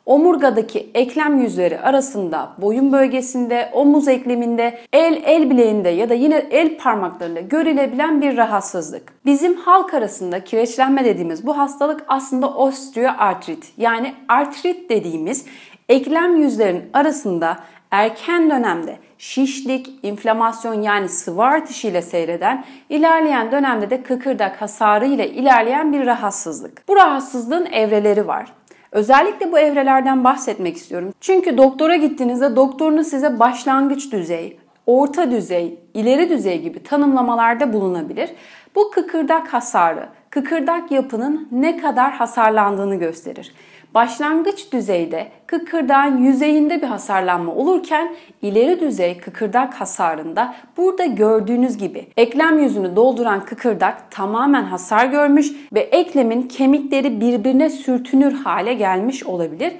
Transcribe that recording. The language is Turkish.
omurgadaki eklem yüzleri arasında, boyun bölgesinde, omuz ekleminde, el bileğinde ya da yine el parmaklarında görülebilen bir rahatsızlık. Bizim halk arasında kireçlenme dediğimiz bu hastalık aslında osteoartrit, yani artrit dediğimiz eklem yüzlerinin arasında erken dönemde şişlik, inflamasyon yani sıvı artışıyla seyreden, ilerleyen dönemde de kıkırdak hasarı ile ilerleyen bir rahatsızlık. Bu rahatsızlığın evreleri var. Özellikle bu evrelerden bahsetmek istiyorum. Çünkü doktora gittiğinizde doktorunuz size başlangıç düzey, orta düzey, ileri düzey gibi tanımlamalarda bulunabilir. Bu kıkırdak hasarı, kıkırdak yapının ne kadar hasarlandığını gösterir. Başlangıç düzeyde kıkırdağın yüzeyinde bir hasarlanma olurken ileri düzey kıkırdak hasarında burada gördüğünüz gibi eklem yüzünü dolduran kıkırdak tamamen hasar görmüş ve eklemin kemikleri birbirine sürtünür hale gelmiş olabilir.